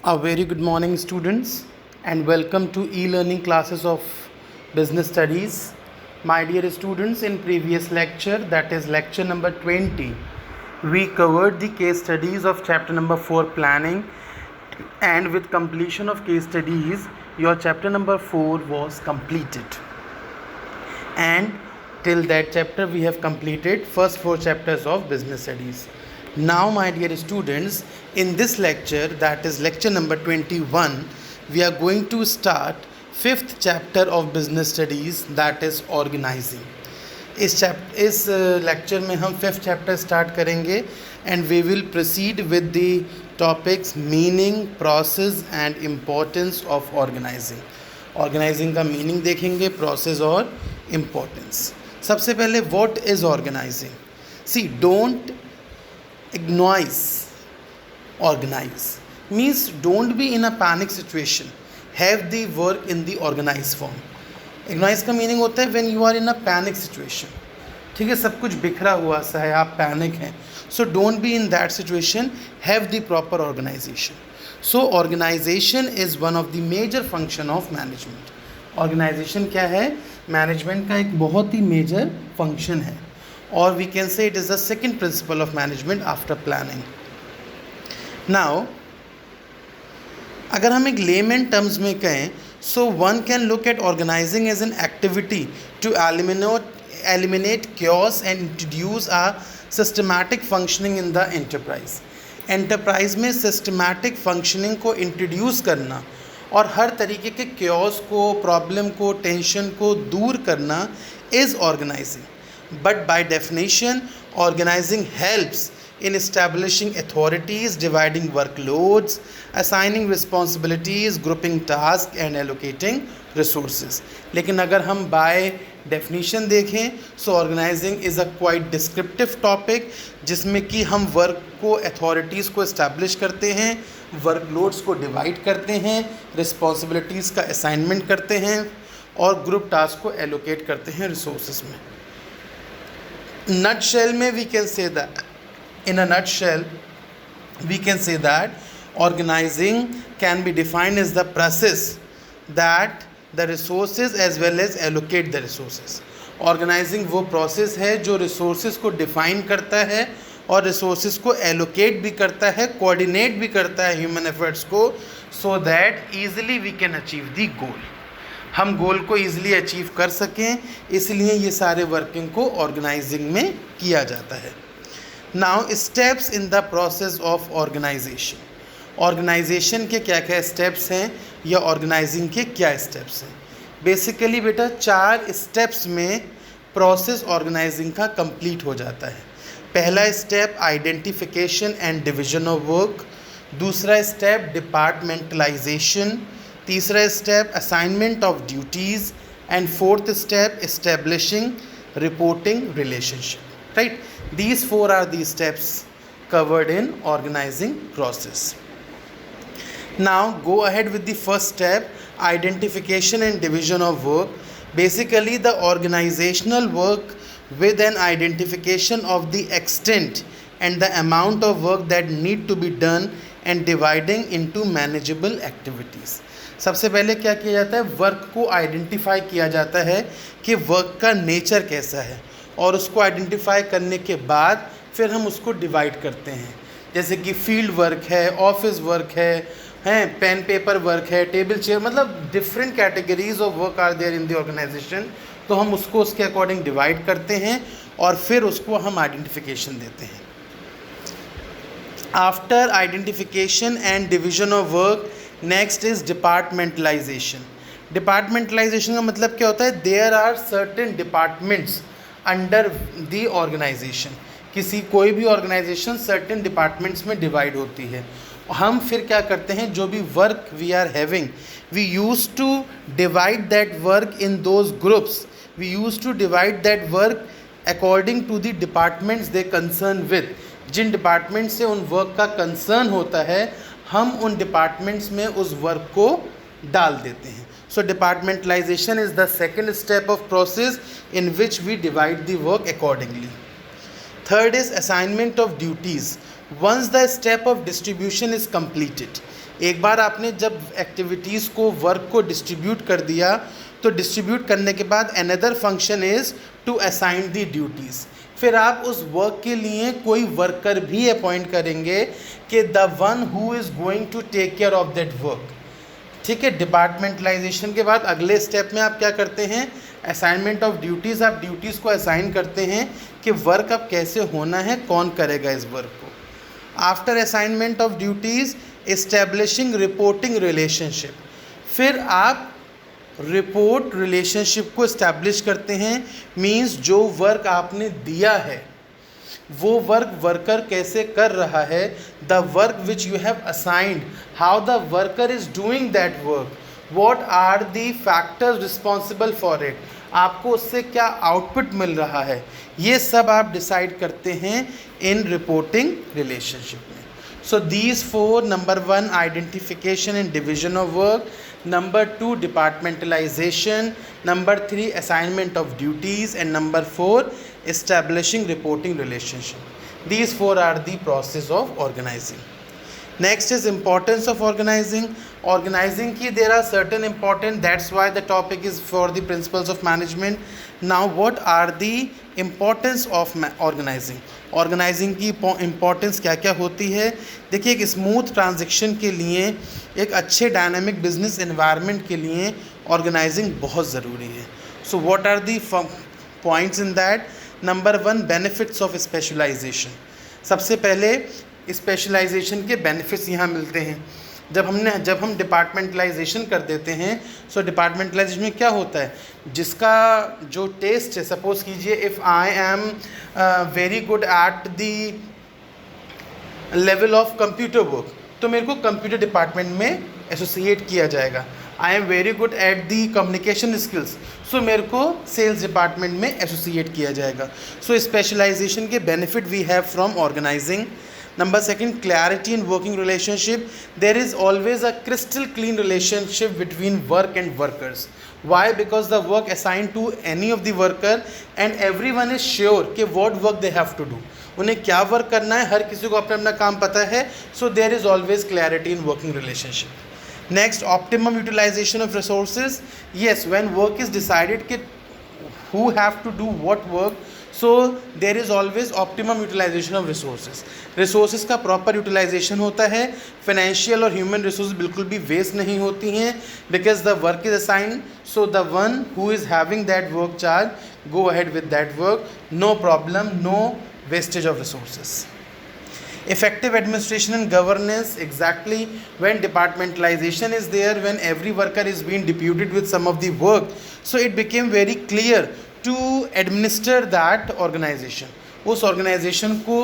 A very good morning, students, and welcome to e-learning classes of business studies. My dear students, in previous lecture, that is lecture number 20, we covered the case studies of chapter number 4, planning, and with completion of case studies, your chapter number 4 was completed. And till that chapter, we have completed first 4 chapters of business studies. Now, my dear students, in this lecture, that is lecture number 21, we are going to start 5th chapter of business studies, that is organizing. इस lecture में हम 5th chapter start करेंगे and we will proceed with the topics meaning, process and importance of organizing. Organizing का meaning देखेंगे, process और importance. सबसे पहले what is organizing. See, don't ignore, organize means don't be in a panic situation, have the work in the organized form. Ignore का meaning होता है when you are in a panic situation. ठीक है, सब कुछ बिखरा हुआ सा है, आप पैनिक हैं. So don't be in that situation, have the proper organization. So organization is one of the major function of management. Organization क्या है? मैनेजमेंट का एक बहुत ही मेजर फंक्शन है, और we can say it is the second principle of management after planning. Now, अगर हम एक layman terms में कहें, so one can look at organizing as an activity to eliminate chaos and introduce a systematic functioning in the enterprise. Enterprise में systematic functioning को introduce करना और हर तरीके के chaos को, problem को, tension को दूर करना is organizing. But by definition, organizing helps in establishing authorities, dividing workloads, assigning responsibilities, grouping tasks and allocating resources. लेकिन अगर हम by definition देखें, so organizing is a quite descriptive topic जिसमें कि हम work को, authorities को establish करते हैं, workloads को divide करते हैं, responsibilities का assignment करते हैं और group task को allocate करते हैं resources में. Nutshell में we can say that, in a nutshell we can say that organizing can be defined as the process that the resources as well as allocate the resources. Organizing वो process है जो resources को define करता है और resources को allocate भी करता है, coordinate भी करता है human efforts को, so that easily we can achieve the goal. हम गोल को ईज़िली अचीव कर सकें, इसलिए ये सारे वर्किंग को ऑर्गेनाइजिंग में किया जाता है. Now steps in the process of organization. Organization के क्या क्या स्टेप्स हैं या ऑर्गेनाइजिंग के क्या स्टेप्स हैं. बेसिकली बेटा 4 स्टेप्स में प्रोसेस ऑर्गेनाइजिंग का कंप्लीट हो जाता है. पहला step identification and division of work, दूसरा स्टेप डिपार्टमेंटलाइजेशन, तीसरा step assignment of duties and fourth step establishing reporting relationship. Right, these 4 are the steps covered in organizing process. Now go ahead with the first step, identification and division of work. Basically the organizational work with an identification of the extent and the amount of work that need to be done and dividing into manageable activities. सबसे पहले क्या किया जाता है, work को identify किया जाता है कि वर्क का नेचर कैसा है, और उसको आइडेंटिफाई करने के बाद फिर हम उसको डिवाइड करते हैं. जैसे कि फील्ड वर्क है, ऑफिस वर्क है, पेन पेपर वर्क है, टेबल चेयर, मतलब different categories of work are there in the organization. तो हम उसको उसके अकॉर्डिंग डिवाइड करते हैं और फिर उसको हम आइडेंटिफिकेशन देते हैं. After identification and division of work, next is departmentalization. Departmentalization का मतलब क्या होता है, there are certain departments under the organization. कोई भी ऑर्गेनाइजेशन सर्टेन डिपार्टमेंट्स में डिवाइड होती है. हम फिर क्या करते हैं, जो भी work we are having, we use to divide that work in those groups, we use to divide that work according to the departments they concern with. जिन डिपार्टमेंट से उन वर्क का कंसर्न होता है, हम उन डिपार्टमेंट्स में उस वर्क को डाल देते हैं. So departmentalization is the second step of process in which we divide the work accordingly. Third is assignment of duties. Once the step of distribution is completed, एक बार आपने जब एक्टिविटीज़ को, वर्क को डिस्ट्रीब्यूट कर दिया, तो डिस्ट्रीब्यूट करने के बाद another function is to assign the duties. फिर आप उस वर्क के लिए कोई वर्कर भी अपॉइंट करेंगे कि the one who is going to take care of that work. ठीक है, डिपार्टमेंटलाइजेशन के बाद अगले स्टेप में आप क्या करते हैं, असाइनमेंट ऑफ ड्यूटीज़। आप ड्यूटीज़ को असाइन करते हैं कि वर्क अब कैसे होना है, कौन करेगा इस वर्क को। After assignment of duties establishing reporting relationship, फिर आप रिपोर्ट रिलेशनशिप को इस्टेब्लिश करते हैं। मींस जो वर्क आपने दिया है वो वर्क वर्कर कैसे कर रहा है, the work which you have assigned, how the worker is doing that work, what are the factors responsible for it, आपको उससे क्या आउटपुट मिल रहा है, ये सब आप डिसाइड करते हैं इन रिपोर्टिंग रिलेशनशिप में। So these four: number 1 identification and division of work, number 2 departmentalization, number 3 assignment of duties, and number 4 establishing reporting relationship. These four are the process of organizing. Next is importance of organizing. Organizing ki there are certain important, that's why the topic is for the principles of management. Now what are the importance of organizing? Organizing की importance क्या क्या होती है। देखिए, एक smooth transaction के लिए, एक अच्छे डायनामिक बिजनेस एनवायरनमेंट के लिए ऑर्गेनाइजिंग बहुत ज़रूरी है। So what are the points in that? Number 1 benefits of specialization. सबसे पहले स्पेशलाइजेशन के बेनिफिट्स यहाँ मिलते हैं। जब हम डिपार्टमेंटलाइजेशन कर देते हैं, सो डिपार्टमेंटलाइजेशन में क्या होता है, जिसका जो टेस्ट है, सपोज कीजिए if I am very good at the level of computer work, तो मेरे को कंप्यूटर डिपार्टमेंट में एसोसिएट किया जाएगा। I am very good at the communication skills, so मेरे को सेल्स डिपार्टमेंट में एसोसिएट किया जाएगा। सो स्पेशलाइजेशन के benefit we have from organizing. Number 2, clarity in working relationship. There is always a crystal clean relationship between work and workers. Why? Because the work assigned to any of the worker and everyone is sure कि what work they have to do. उन्हें क्या work करना है, हर किसी को अपना अपना काम पता है. So there is always clarity in working relationship. Next, optimum utilization of resources. Yes, when work is decided कि who have to do what work, so there is always optimum utilization of resources. Resources का proper utilization होता है, financial और human resources बिल्कुल भी waste नहीं होती हैं, because the work is assigned, so the one who is having that work charge go ahead with that work, no problem, no wastage of resources. Effective administration and governance. Exactly, when departmentalization is there, when every worker is being deputed with some of the work, so it became very clear to administer that organization. उस organization को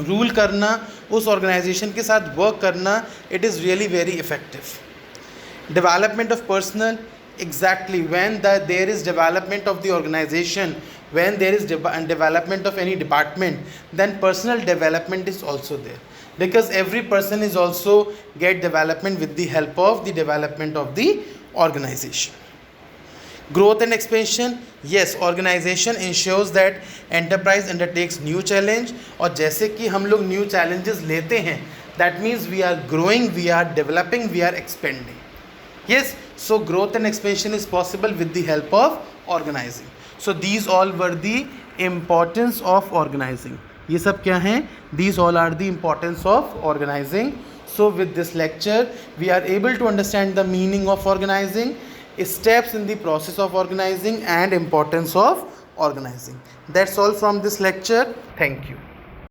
rule करना, उस organization के साथ work करना, it is really very effective. Development of personnel. Exactly, when there is development of the organization, when there is development of any department, then personal development is also there, because every person is also get development with the help of the development of the organization. Growth and expansion. Yes, organization ensures that enterprise undertakes new challenge. और जैसे कि हम लोग new challenges लेते हैं, that means we are growing, we are developing, we are expanding. Yes, so growth and expansion is possible with the help of organizing. So these all were the importance of organizing. ये सब क्या हैं? These all are the importance of organizing. So with this lecture, we are able to understand the meaning of organizing, steps in the process of organizing, and importance of organizing. That's all from this lecture. Thank you.